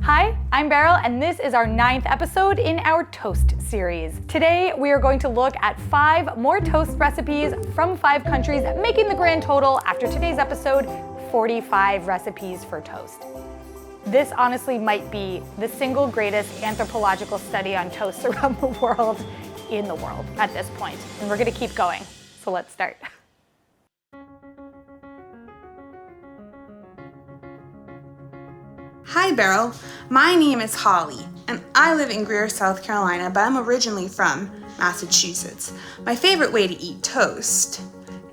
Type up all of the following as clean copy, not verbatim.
Hi, I'm Beryl, and this is our 9th episode in our toast series. Today, we are going to look at 5 more toast recipes from 5 countries, making the grand total, after today's episode, 45 recipes for toast. This honestly might be the single greatest anthropological study on toast around the world in the world at this point. And we're gonna keep going, so let's start. Hi Beryl, my name is Holly, and I live in Greer, South Carolina, but I'm originally from Massachusetts. My favorite way to eat toast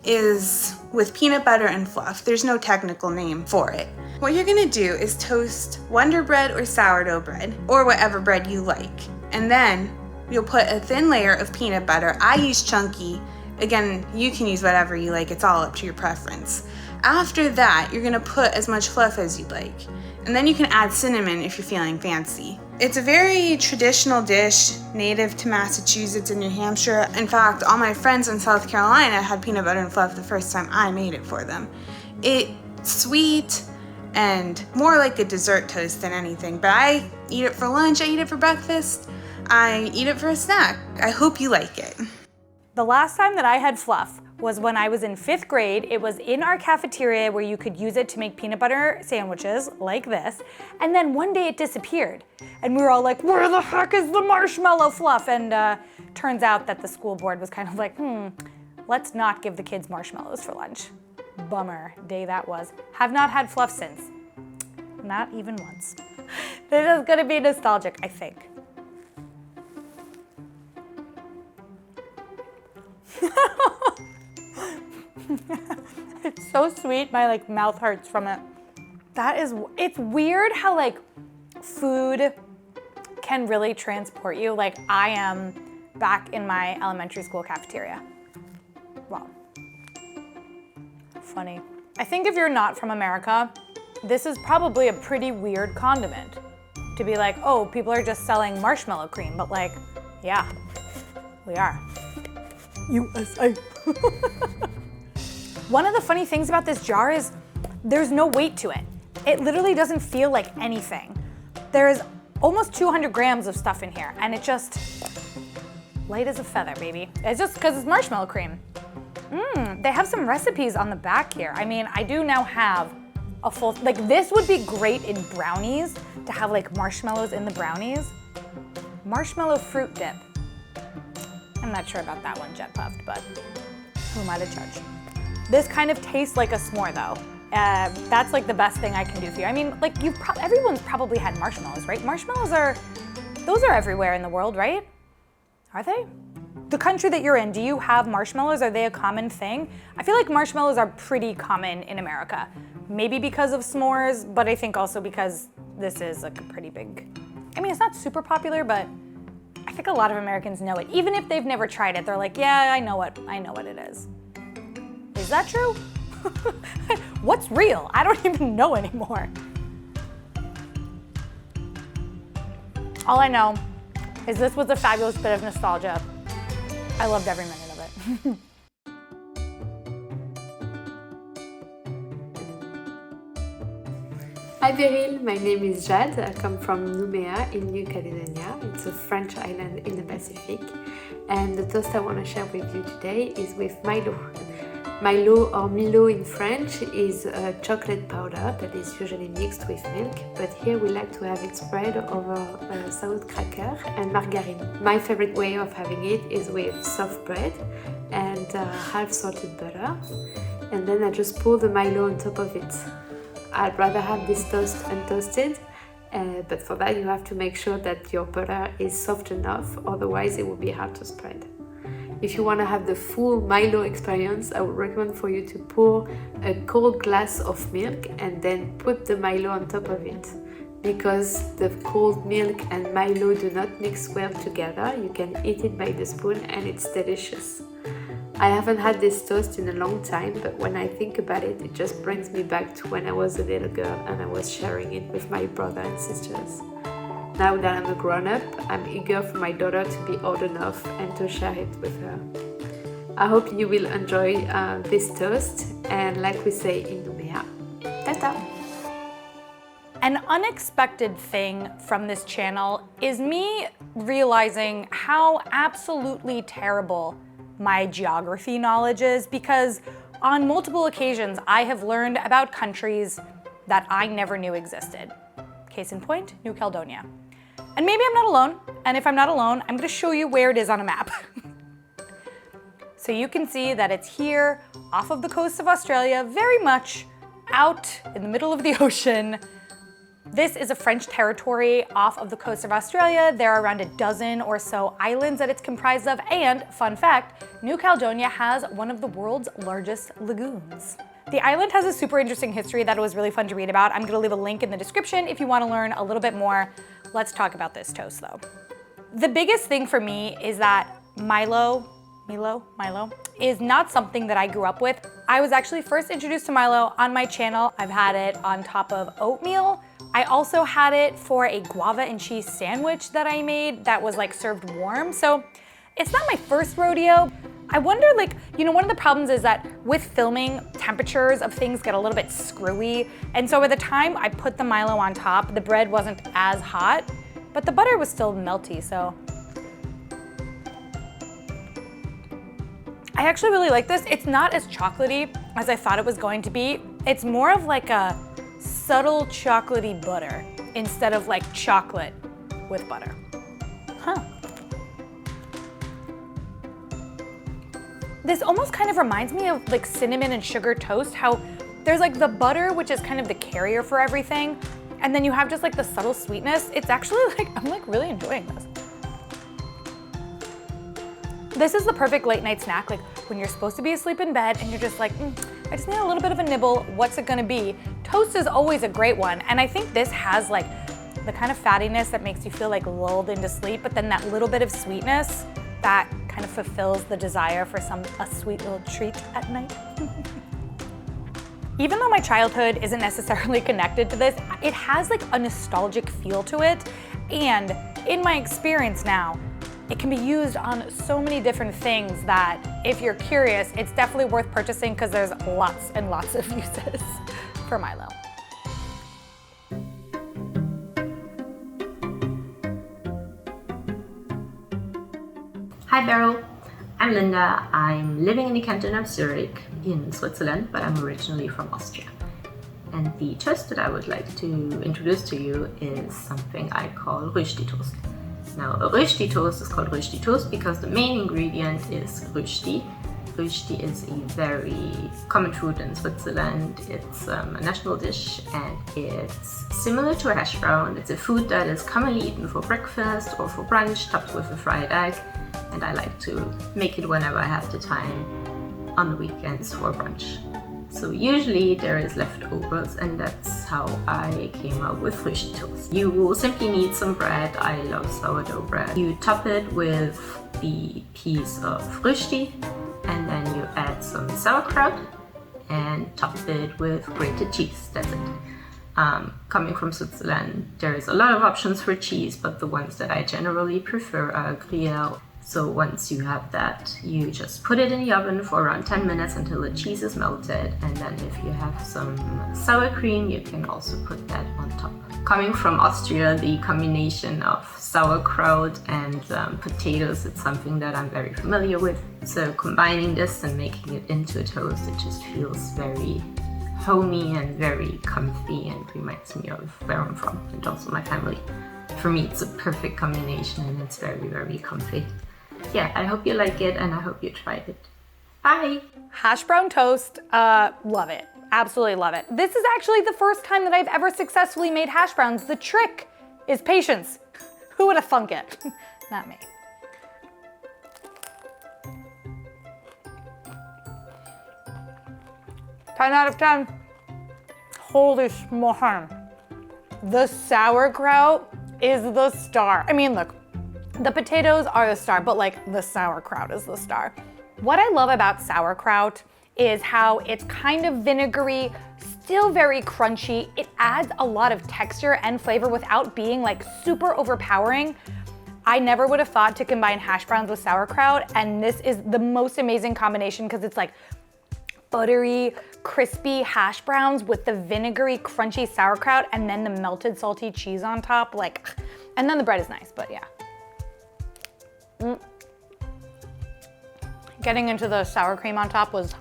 is with peanut butter and fluff. There's no technical name for it. What you're gonna do is toast Wonder Bread or sourdough bread, or whatever bread you like, and then you'll put a thin layer of peanut butter. I use chunky. Again, you can use whatever you like, it's all up to your preference. After that, you're gonna put as much fluff as you'd like. And then you can add cinnamon if you're feeling fancy. It's a very traditional dish native to Massachusetts and New Hampshire. In fact, all my friends in South Carolina had peanut butter and fluff the first time I made it for them. It's sweet and more like a dessert toast than anything, but I eat it for lunch, I eat it for breakfast, I eat it for a snack. I hope you like it. The last time that I had fluff was when I was in 5th grade. It was in our cafeteria where you could use it to make peanut butter sandwiches like this. And then one day it disappeared. And we were all like, where the heck is the marshmallow fluff? And turns out that the school board was kind of like, let's not give the kids marshmallows for lunch. Bummer day that was. Have not had fluff since. Not even once. This is gonna be nostalgic, I think. It's so sweet, my mouth hurts from it. It's weird how food can really transport you. I am back in my elementary school cafeteria. Wow. Funny. I think if you're not from America, this is probably a pretty weird condiment. To be like, oh, people are just selling marshmallow cream, but yeah, we are. USA. One of the funny things about this jar is there's no weight to it. It literally doesn't feel like anything. There's almost 200 grams of stuff in here, and it just light as a feather, baby. It's just because it's marshmallow cream. They have some recipes on the back here. I mean, I do now have a full, this would be great in brownies, to have marshmallows in the brownies. Marshmallow fruit dip. I'm not sure about that one, Jet Puffed, but who am I to judge? This kind of tastes like a s'more though. That's the best thing I can do for you. I mean, everyone's probably had marshmallows, right? Those are everywhere in the world, right? Are they? The country that you're in, do you have marshmallows? Are they a common thing? I feel like marshmallows are pretty common in America. Maybe because of s'mores, but I think also because this is a pretty big, I mean, it's not super popular, but I think a lot of Americans know it. Even if they've never tried it, they're like, yeah, I know what it is. Is that true? What's real? I don't even know anymore. All I know is this was a fabulous bit of nostalgia. I loved every minute of it. Hi Beryl, my name is Jade. I come from Nouméa in New Caledonia. It's a French island in the Pacific. And the toast I want to share with you today is with Milo. Milo, or Milo in French, is a chocolate powder that is usually mixed with milk, but here we like to have it spread over a salt cracker and margarine. My favorite way of having it is with soft bread and half salted butter, and then I just pour the Milo on top of it. I'd rather have this toast untoasted, but for that you have to make sure that your butter is soft enough, otherwise it will be hard to spread. If you want to have the full Milo experience, I would recommend for you to pour a cold glass of milk and then put the Milo on top of it. Because the cold milk and Milo do not mix well together, you can eat it by the spoon and it's delicious. I haven't had this toast in a long time, but when I think about it, it just brings me back to when I was a little girl and I was sharing it with my brother and sisters. Now that I'm a grown-up, I'm eager for my daughter to be old enough and to share it with her. I hope you will enjoy this toast, and like we say in Nouméa, tata! An unexpected thing from this channel is me realizing how absolutely terrible my geography knowledge is, because on multiple occasions I have learned about countries that I never knew existed. Case in point, New Caledonia. And maybe I'm not alone, and if I'm not alone, I'm gonna show you where it is on a map. So you can see that it's here off of the coast of Australia, very much out in the middle of the ocean. This is a French territory off of the coast of Australia. There are around a dozen or so islands that it's comprised of, and fun fact, New Caledonia has one of the world's largest lagoons. The island has a super interesting history that it was really fun to read about. I'm gonna leave a link in the description if you wanna learn a little bit more. Let's talk about this toast though. The biggest thing for me is that Milo is not something that I grew up with. I was actually first introduced to Milo on my channel. I've had it on top of oatmeal. I also had it for a guava and cheese sandwich that I made that was like served warm. So it's not my first rodeo. I wonder, like, you know, one of the problems is that with filming, temperatures of things get a little bit screwy. And so by the time I put the Milo on top, the bread wasn't as hot, but the butter was still melty, so. I actually really like this. It's not as chocolatey as I thought it was going to be. It's more of like a subtle chocolatey butter instead of like chocolate with butter. Huh. This almost kind of reminds me of like cinnamon and sugar toast, how there's like the butter, which is kind of the carrier for everything, and then you have just like the subtle sweetness. It's actually like, I'm like really enjoying this. This is the perfect late night snack, like when you're supposed to be asleep in bed and you're just like, I just need a little bit of a nibble, what's it gonna be? Toast is always a great one, and I think this has like the kind of fattiness that makes you feel like lulled into sleep, but then that little bit of sweetness that kind of fulfills the desire for a sweet little treat at night. Even though my childhood isn't necessarily connected to this, it has like a nostalgic feel to it, and in my experience now, it can be used on so many different things that if you're curious, it's definitely worth purchasing because there's lots and lots of uses for Milo. Hi Beryl, I'm Linda. I'm living in the canton of Zurich in Switzerland, but I'm originally from Austria. And the toast that I would like to introduce to you is something I call Rösti toast. Now, a Rösti toast is called Rösti toast because the main ingredient is Rösti. Rösti is a very common food in Switzerland. It's a national dish and it's similar to a hash brown. It's a food that is commonly eaten for breakfast or for brunch, topped with a fried egg. And I like to make it whenever I have the time on the weekends for brunch. So usually there is leftovers, and that's how I came up with Rösti toast. You will simply need some bread. I love sourdough bread. You top it with the piece of Rösti, and then you add some sauerkraut and top it with grated cheese. That's it. Coming from Switzerland, there is a lot of options for cheese, but the ones that I generally prefer are Gruyere. So once you have that, you just put it in the oven for around 10 minutes until the cheese is melted, and then if you have some sour cream, you can also put that on top. Coming from Austria, the combination of sauerkraut and potatoes, it's something that I'm very familiar with. So combining this and making it into a toast, it just feels very homey and very comfy and reminds me of where I'm from and also my family. For me, it's a perfect combination and it's very, very comfy. Yeah, I hope you like it and I hope you try it. Bye! Hash brown toast, love it. Absolutely love it. This is actually the first time that I've ever successfully made hash browns. The trick is patience. Who would have thunk it? Not me. 10 out of 10. Holy smorn. The sauerkraut is the star. I mean, look, the potatoes are the star, but like the sauerkraut is the star. What I love about sauerkraut is how it's kind of vinegary, still very crunchy. It adds a lot of texture and flavor without being like super overpowering. I never would have thought to combine hash browns with sauerkraut, and this is the most amazing combination because it's like buttery, crispy hash browns with the vinegary, crunchy sauerkraut and then the melted salty cheese on top. Like, and then the bread is nice, but yeah. Getting into the sour cream on top was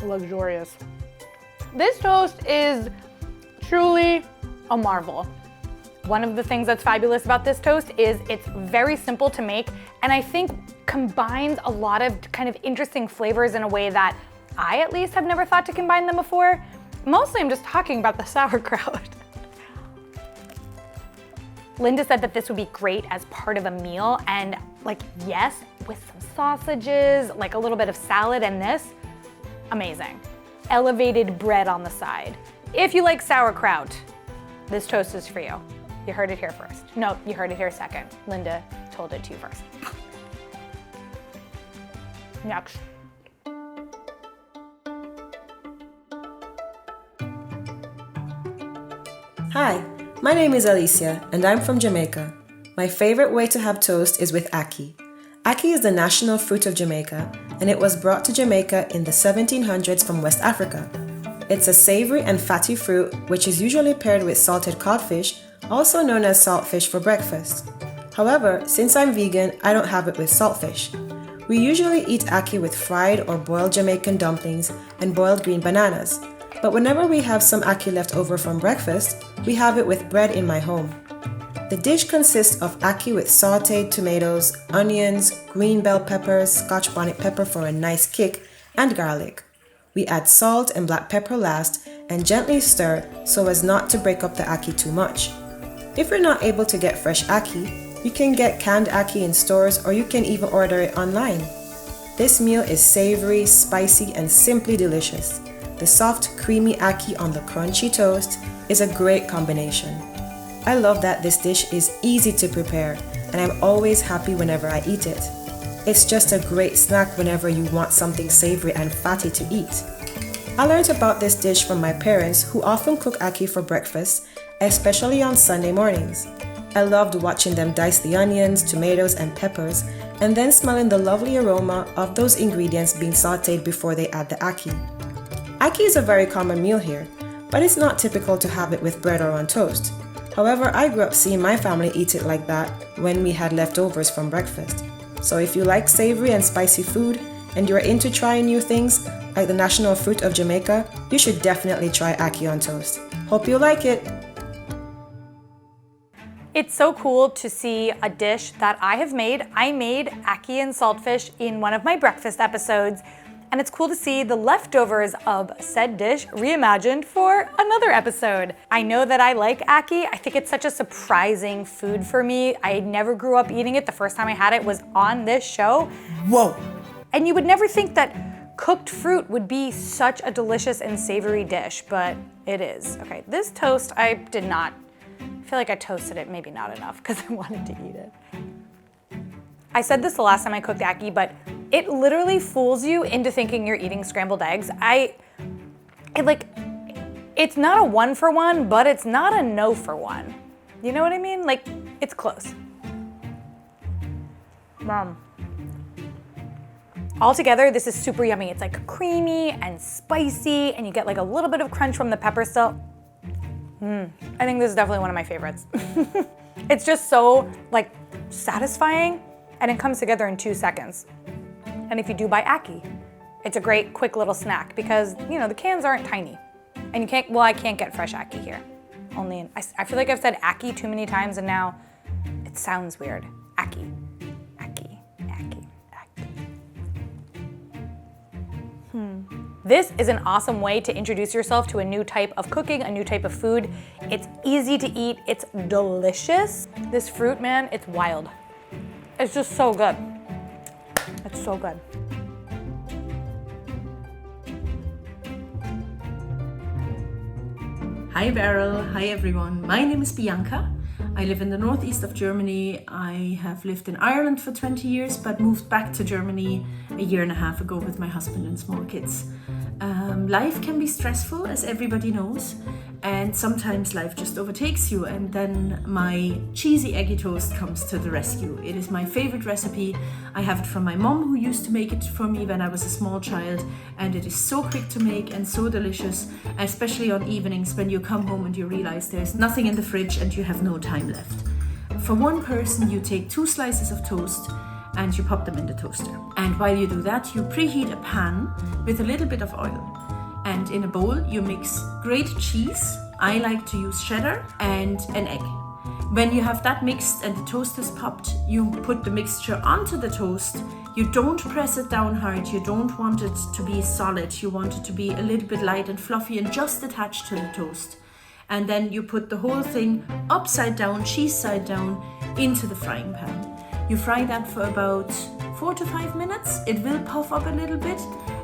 luxurious. This toast is truly a marvel. One of the things that's fabulous about this toast is it's very simple to make, and I think combines a lot of kind of interesting flavors in a way that I at least have never thought to combine them before. Mostly I'm just talking about the sauerkraut. Linda said that this would be great as part of a meal, and like, yes, with some sausages, like a little bit of salad and this, amazing. Elevated bread on the side. If you like sauerkraut, this toast is for you. You heard it here first. No, you heard it here second. Linda told it to you first. Next. Hi, my name is Alecia and I'm from Jamaica. My favorite way to have toast is with ackee. Ackee is the national fruit of Jamaica, and it was brought to Jamaica in the 1700s from West Africa. It's a savory and fatty fruit which is usually paired with salted codfish, also known as saltfish, for breakfast. However, since I'm vegan, I don't have it with saltfish. We usually eat ackee with fried or boiled Jamaican dumplings and boiled green bananas. But whenever we have some ackee left over from breakfast, we have it with bread in my home. The dish consists of ackee with sautéed tomatoes, onions, green bell peppers, scotch bonnet pepper for a nice kick, and garlic. We add salt and black pepper last and gently stir so as not to break up the ackee too much. If you're not able to get fresh ackee, you can get canned ackee in stores or you can even order it online. This meal is savory, spicy, and simply delicious. The soft, creamy ackee on the crunchy toast is a great combination. I love that this dish is easy to prepare, and I'm always happy whenever I eat it. It's just a great snack whenever you want something savory and fatty to eat. I learned about this dish from my parents, who often cook ackee for breakfast, especially on Sunday mornings. I loved watching them dice the onions, tomatoes, and peppers, and then smelling the lovely aroma of those ingredients being sautéed before they add the ackee. Ackee is a very common meal here, but it's not typical to have it with bread or on toast. However, I grew up seeing my family eat it like that when we had leftovers from breakfast. So if you like savory and spicy food, and you're into trying new things, like the national fruit of Jamaica, you should definitely try ackee on toast. Hope you like it! It's so cool to see a dish that I have made. I made ackee and saltfish in one of my breakfast episodes, and it's cool to see the leftovers of said dish reimagined for another episode. I know that I like ackee. I think it's such a surprising food for me. I never grew up eating it. The first time I had it was on this show. Whoa! And you would never think that cooked fruit would be such a delicious and savory dish, but it is. Okay, this toast, I feel like I toasted it, maybe not enough because I wanted to eat it. I said this the last time I cooked ackee, but it literally fools you into thinking you're eating scrambled eggs. It's not a 1 for 1, but it's not a no for 1. You know what I mean? Like, it's close. Altogether, this is super yummy. It's like creamy and spicy, and you get like a little bit of crunch from the pepper still. I think this is definitely one of my favorites. It's just so like satisfying, and it comes together in 2 seconds. And if you do buy ackee, it's a great quick little snack because, you know, the cans aren't tiny. And you can't, well, I can't get fresh ackee here. I feel like I've said ackee too many times and now it sounds weird. Ackee, ackee, ackee, ackee. This is an awesome way to introduce yourself to a new type of cooking, a new type of food. It's easy to eat, it's delicious. This fruit, man, it's wild. It's just so good. It's so good. Hi Beryl, hi everyone. My name is Bianca. I live in the northeast of Germany. I have lived in Ireland for 20 years, but moved back to Germany a year and a half ago with my husband and small kids. Life can be stressful, as everybody knows, and sometimes life just overtakes you, and then my Cheesy-Eggy toast comes to the rescue. It is my favorite recipe. I have it from my mom, who used to make it for me when I was a small child, and it is so quick to make and so delicious, especially on evenings when you come home and you realize there's nothing in the fridge and you have no time left. For one person, you take 2 slices of toast and you pop them in the toaster. And while you do that, you preheat a pan with a little bit of oil. And in a bowl, you mix grated cheese. I like to use cheddar and an egg. When you have that mixed and the toast is popped, you put the mixture onto the toast. You don't press it down hard. You don't want it to be solid. You want it to be a little bit light and fluffy and just attached to the toast. And then you put the whole thing upside down, cheese side down, into the frying pan. You fry that for about 4 to 5 minutes. It will puff up a little bit,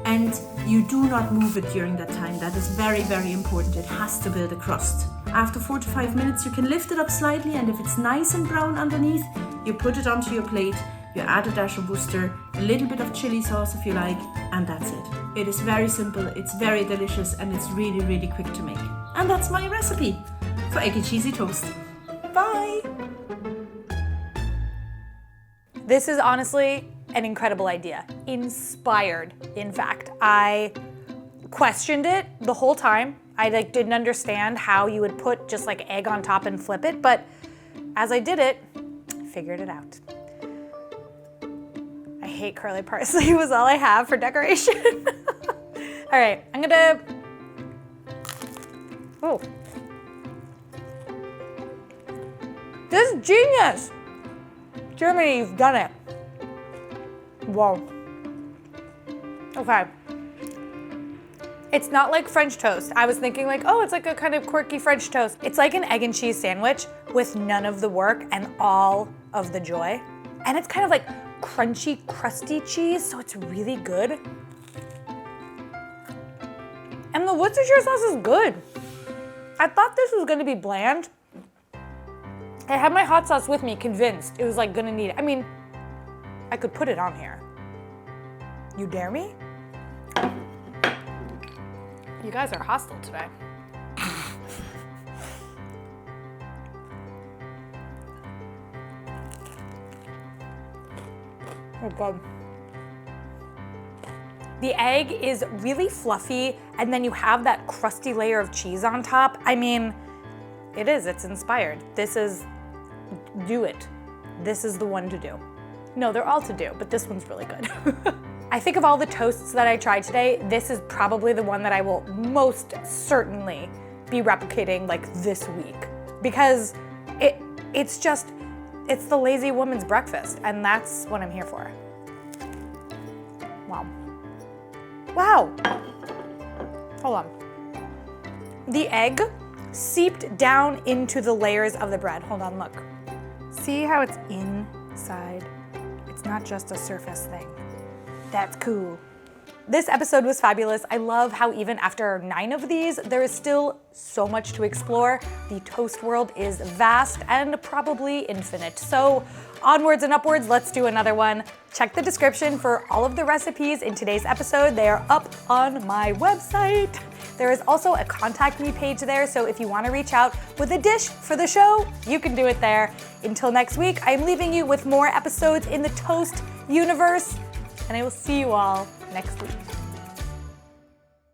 and you do not move it during that time. That is very, very important. It has to build a crust. After 4 to 5 minutes, you can lift it up slightly, and if it's nice and brown underneath, you put it onto your plate. You add a dash of Worcester, a little bit of chili sauce if you like, and that's it. It is very simple, it's very delicious, and it's really, really quick to make. And that's my recipe for eggy cheesy toast. Bye! This is honestly an incredible idea. Inspired, in fact. I questioned it the whole time. I didn't understand how you would put just egg on top and flip it, but as I did it, I figured it out. I hate curly parsley. It was all I have for decoration. All right, I'm gonna, oh. This is genius. Germany, you've done it. Whoa. Okay. It's not like French toast. I was thinking oh, it's like a kind of quirky French toast. It's like an egg and cheese sandwich with none of the work and all of the joy. And it's kind of crunchy, crusty cheese, so it's really good. And the Worcestershire sauce is good. I thought this was gonna be bland. I had my hot sauce with me, convinced it was gonna need it. I mean, I could put it on here. You dare me? You guys are hostile today. Oh God. The egg is really fluffy, and then you have that crusty layer of cheese on top. I mean, it's inspired. Do it. This is the one to do. No, they're all to do, but this one's really good. I think of all the toasts that I tried today, this is probably the one that I will most certainly be replicating this week, because it's the lazy woman's breakfast, and that's what I'm here for. Wow. Wow. Hold on. The egg seeped down into the layers of the bread. Hold on, look. See how it's inside? It's not just a surface thing. That's cool. This episode was fabulous. I love how even after 9 of these, there is still so much to explore. The toast world is vast and probably infinite. So onwards and upwards, let's do another one. Check the description for all of the recipes in today's episode. They are up on my website. There is also a contact me page there, so if you want to reach out with a dish for the show, you can do it there. Until next week, I'm leaving you with more episodes in the toast universe, and I will see you all next week.